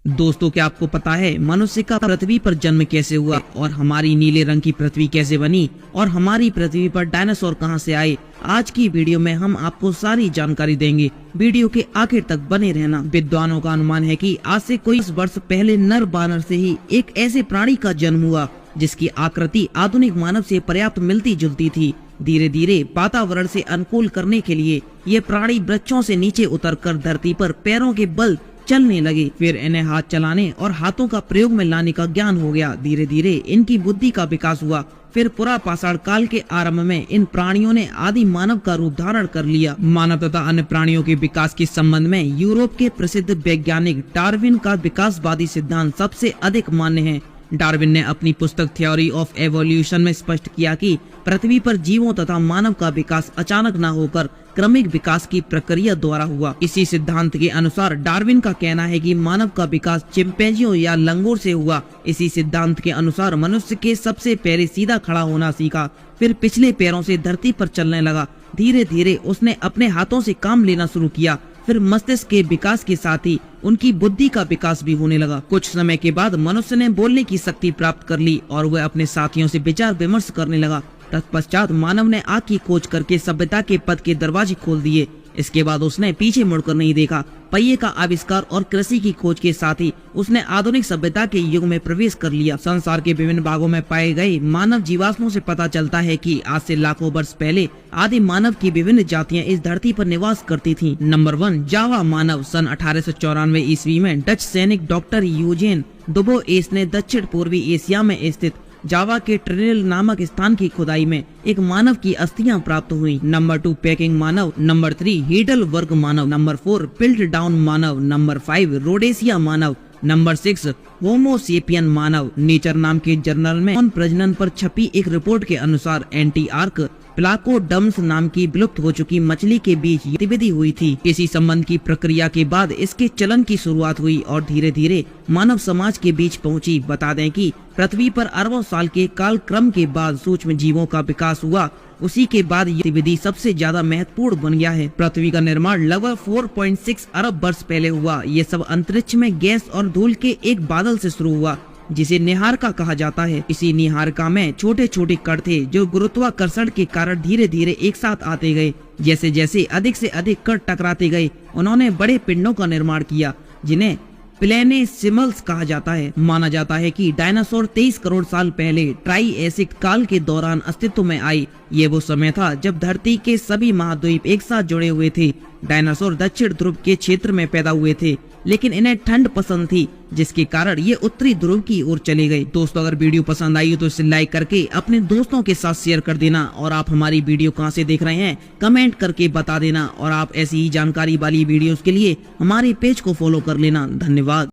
दोस्तों, क्या आपको पता है मनुष्य का पृथ्वी पर जन्म कैसे हुआ और हमारी नीले रंग की पृथ्वी कैसे बनी और हमारी पृथ्वी पर डायनासोर कहां से आए? आज की वीडियो में हम आपको सारी जानकारी देंगे। वीडियो के आखिर तक बने रहना। विद्वानों का अनुमान है कि आज से कोई वर्ष पहले नर बानर से ही एक ऐसे प्राणी का जन्म हुआ जिसकी आकृति आधुनिक मानव से पर्याप्त मिलती जुलती थी। धीरे धीरे वातावरण से अनुकूल करने के लिए ये प्राणी वृक्षों से नीचे उतरकर धरती पर पैरों के बल चलने लगे। फिर इन्हें हाथ चलाने और हाथों का प्रयोग में लाने का ज्ञान हो गया। धीरे धीरे इनकी बुद्धि का विकास हुआ। फिर पुरा पाषाण काल के आरंभ में इन प्राणियों ने आदि मानव का रूप धारण कर लिया। मानव तथा अन्य प्राणियों के विकास के संबंध में यूरोप के प्रसिद्ध वैज्ञानिक डार्विन का विकासवादी सिद्धांत सबसे अधिक मान्य है। डार्विन ने अपनी पुस्तक थ्योरी ऑफ एवोल्यूशन में स्पष्ट किया कि पृथ्वी पर जीवों तथा मानव का विकास अचानक न होकर क्रमिक विकास की प्रक्रिया द्वारा हुआ। इसी सिद्धांत के अनुसार डार्विन का कहना है कि मानव का विकास चिंपैंजियों या लंगूर से हुआ। इसी सिद्धांत के अनुसार मनुष्य के सबसे पहले सीधा खड़ा होना सीखा, फिर पिछले पैरों से धरती पर चलने लगा। धीरे धीरे उसने अपने हाथों से काम लेना शुरू किया। फिर मस्तिष्क के विकास के साथ ही उनकी बुद्धि का विकास भी होने लगा। कुछ समय के बाद मनुष्य ने बोलने की शक्ति प्राप्त कर ली और वह अपने साथियों से विचार विमर्श करने लगा। तत्पश्चात मानव ने आग की खोज करके सभ्यता के पथ के दरवाजे खोल दिए। इसके बाद उसने पीछे मुड़कर नहीं देखा। पहिए का आविष्कार और कृषि की खोज के साथ ही उसने आधुनिक सभ्यता के युग में प्रवेश कर लिया। संसार के विभिन्न भागों में पाए गए मानव जीवाश्मों से पता चलता है कि आज से लाखों वर्ष पहले आदि मानव की विभिन्न जातियां इस धरती पर निवास करती थीं। नंबर 1, जावा मानव। सन 1894 ईस्वी में डच सैनिक डॉक्टर यूजेन दुबोएस ने दक्षिण पूर्वी एशिया में स्थित जावा के ट्रिनिल नामक स्थान की खुदाई में एक मानव की अस्थियां प्राप्त हुई। नंबर 2, पेकिंग मानव। नंबर 3, हीडलबर्ग मानव। नंबर 4, पिल्टडाउन मानव। नंबर 5, रोडेशिया मानव। नंबर 6, होमोसेपियन मानव। नेचर नाम के जर्नल में प्रजनन पर छपी एक रिपोर्ट के अनुसार एंटीआर्क प्लाकोडम्स नाम की विलुप्त हो चुकी मछली के बीच गतिविधि हुई थी। इसी संबंध की प्रक्रिया के बाद इसके चलन की शुरुआत हुई और धीरे धीरे मानव समाज के बीच पहुंची। बता दें कि पृथ्वी पर अरबों साल के काल क्रम के बाद सूक्ष्म जीवों का विकास हुआ। उसी के बाद ये गतिविधि सबसे ज्यादा महत्वपूर्ण बन गया है। पृथ्वी का निर्माण लगभग 4.6 अरब वर्ष पहले हुआ। ये सब अंतरिक्ष में गैस और धूल के एक बादल से शुरू हुआ जिसे निहारिका कहा जाता है। इसी निहारिका में छोटे छोटे कण थे जो गुरुत्वाकर्षण के कारण धीरे धीरे एक साथ आते गए। जैसे जैसे अधिक से अधिक कण टकराते गए, उन्होंने बड़े पिंडों का निर्माण किया जिन्हें प्लेनेसिमल्स कहा जाता है। माना जाता है कि डायनासोर 23 करोड़ साल पहले ट्राइएसिक काल के दौरान अस्तित्व में आई। ये वो समय था जब धरती के सभी महाद्वीप एक साथ जुड़े हुए थे। डायनासोर दक्षिण ध्रुव के क्षेत्र में पैदा हुए थे, लेकिन इन्हें ठंड पसंद थी, जिसके कारण ये उत्तरी ध्रुव की ओर चले गए। दोस्तों, अगर वीडियो पसंद आई हो तो इसे लाइक करके अपने दोस्तों के साथ शेयर कर देना। और आप हमारी वीडियो कहां से देख रहे हैं कमेंट करके बता देना। और आप ऐसी ही जानकारी वाली वीडियोस के लिए हमारे पेज को फॉलो कर लेना। धन्यवाद।